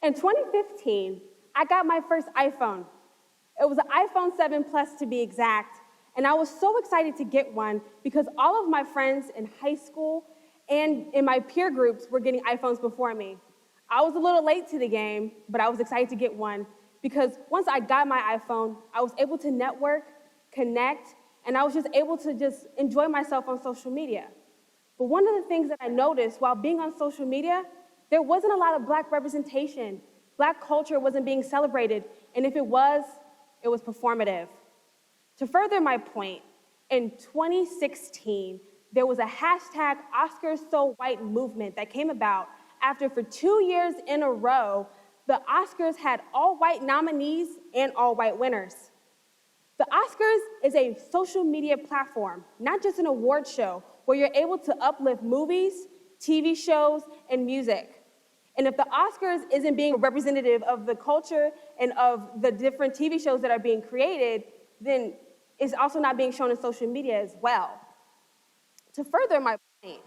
In 2015, I got my first iPhone. It was an iPhone 7 Plus to be exact, and I was so excited to get one because all of my friends in high school and in my peer groups were getting iPhones before me. I was a little late to the game, but I was excited to get one because once I got my iPhone, I was able to network, connect, and I was just able to just enjoy myself on social media. But one of the things that I noticed while being on social media, there wasn't a lot of Black representation. Black culture wasn't being celebrated, and if it was performative. To further my point, in 2016, there was a hashtag Oscars So White movement that came about after for 2 years in a row, the Oscars had all white nominees and all white winners. The Oscars is a social media platform, not just an award show, where you're able to uplift movies, TV shows, and music. And if the Oscars isn't being representative of the culture and of the different TV shows that are being created, then it's also not being shown in social media as well. To further my point,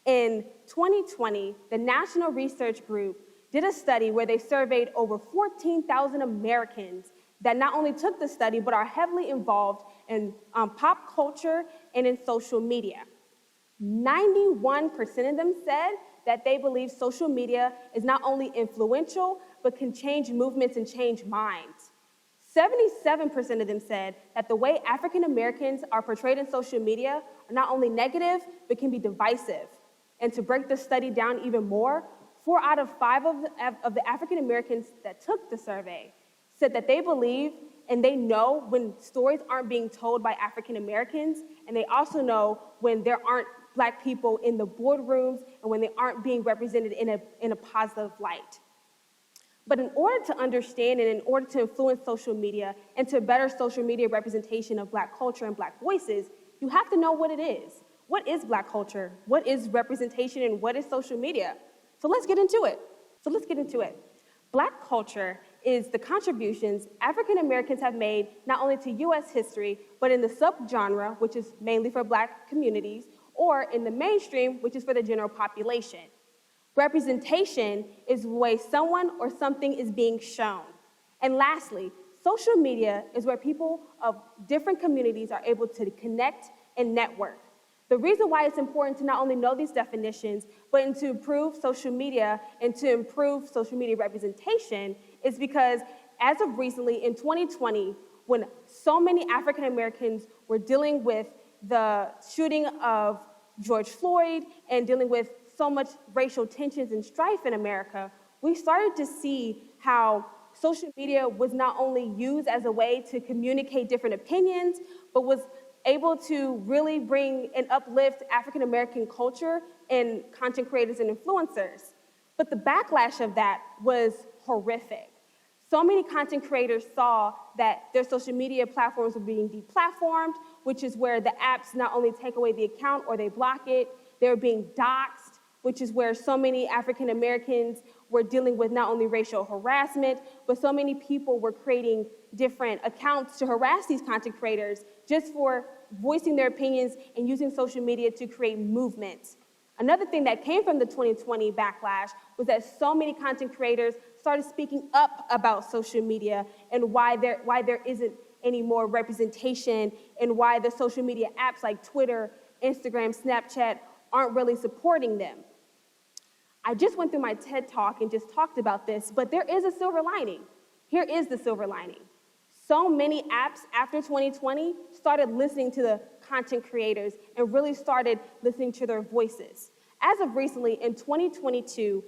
in 2020, the National Research Group did a study where they surveyed over 14,000 Americans that not only took the study, but are heavily involved in pop culture and in social media. 91% of them said that they believe social media is not only influential, but can change movements and change minds. 77% of them said that the way African Americans are portrayed in social media are not only negative, but can be divisive. And to break the study down even more, 4 out of 5 of the African Americans that took the survey said that they believe and they know when stories aren't being told by African Americans, and they also know when there aren't Black people in the boardrooms and when they aren't being represented in a positive light. But in order to understand and in order to influence social media and to better social media representation of Black culture and Black voices, you have to know what it is. What is Black culture? What is representation and what is social media? So let's get into it. Black culture is the contributions African Americans have made not only to US history, but in the subgenre, which is mainly for Black communities, or in the mainstream, which is for the general population. Representation is the way someone or something is being shown. And lastly, social media is where people of different communities are able to connect and network. The reason why it's important to not only know these definitions, but to improve social media and to improve social media representation is because as of recently in 2020, when so many African Americans were dealing with the shooting of George Floyd and dealing with so much racial tensions and strife in America, we started to see how social media was not only used as a way to communicate different opinions, but was able to really bring and uplift African American culture and content creators and influencers. But the backlash of that was horrific. So many content creators saw that their social media platforms were being deplatformed, which is where the apps not only take away the account or they block it, they're being doxxed, which is where so many African Americans were dealing with not only racial harassment, but so many people were creating different accounts to harass these content creators just for voicing their opinions and using social media to create movements. Another thing that came from the 2020 backlash was that so many content creators started speaking up about social media and why there isn't any more representation and why the social media apps like Twitter, Instagram, Snapchat aren't really supporting them. I just went through my TED Talk and just talked about this, but there is a silver lining. Here is the silver lining. So many apps after 2020 started listening to the content creators and really started listening to their voices. As of recently, in 2022,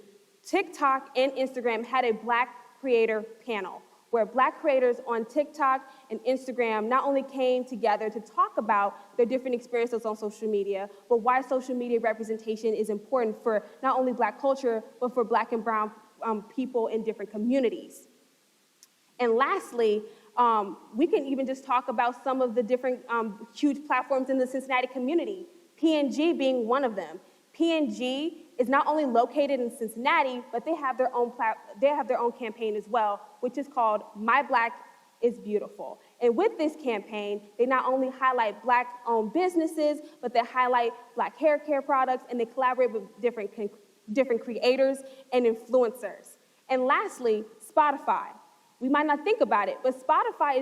TikTok and Instagram had a Black creator panel where Black creators on TikTok and Instagram not only came together to talk about their different experiences on social media, but why social media representation is important for not only Black culture, but for Black and brown people in different communities. And lastly, we can even just talk about some of the different huge platforms in the Cincinnati community, P&G being one of them. P&G is not only located in Cincinnati, but they have their own campaign as well, which is called My Black is Beautiful. And with this campaign, they not only highlight Black-owned businesses, but they highlight Black hair care products, and they collaborate with different creators and influencers. And lastly, Spotify. We might not think about it, but Spotify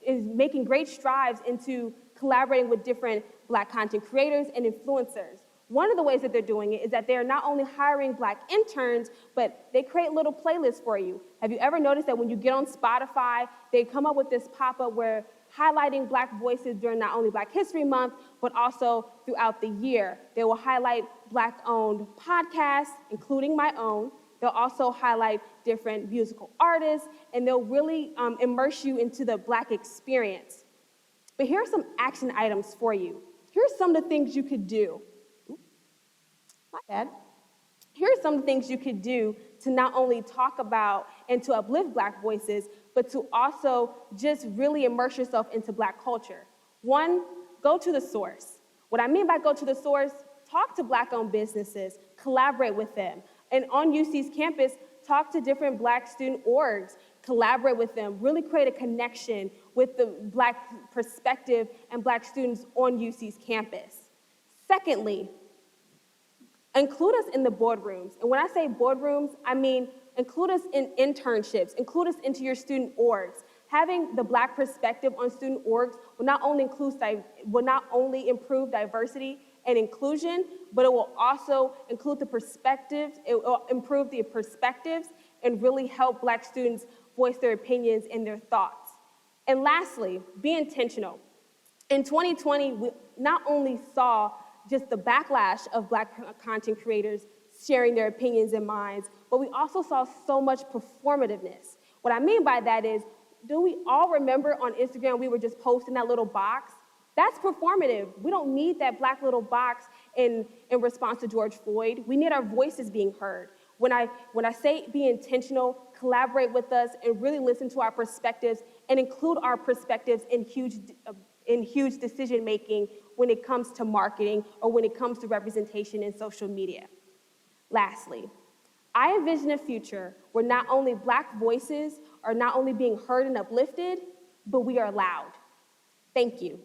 is making great strides into collaborating with different Black content creators and influencers. One of the ways that they're doing it is that they're not only hiring Black interns, but they create little playlists for you. Have you ever noticed that when you get on Spotify, they come up with this pop-up where highlighting Black voices during not only Black History Month, but also throughout the year. They will highlight Black-owned podcasts, including my own. They'll also highlight different musical artists, and they'll really immerse you into the Black experience. But here are some action items for you. Here's some of the things you could do. My bad. Here are some things you could do to not only talk about and to uplift Black voices, but to also just really immerse yourself into Black culture. One, go to the source. What I mean by go to the source, talk to Black-owned businesses, collaborate with them. And on UC's campus, talk to different Black student orgs, collaborate with them, really create a connection with the Black perspective and Black students on UC's campus. Secondly, include us in the boardrooms. And when I say boardrooms, I mean include us in internships, include us into your student orgs. Having the Black perspective on student orgs will not only improve diversity and inclusion, but it will also include the perspectives, it will improve the perspectives and really help Black students voice their opinions and their thoughts. And lastly, be intentional. In 2020, we not only saw just the backlash of Black content creators sharing their opinions and minds, but we also saw so much performativeness. What I mean by that is, do we all remember on Instagram we were just posting that little box? That's performative. We don't need that Black little box in response to George Floyd. We need our voices being heard. When I say be intentional, collaborate with us, and really listen to our perspectives and include our perspectives in huge decision-making when it comes to marketing or when it comes to representation in social media. Lastly, I envision a future where not only Black voices are not only being heard and uplifted, but we are loud. Thank you.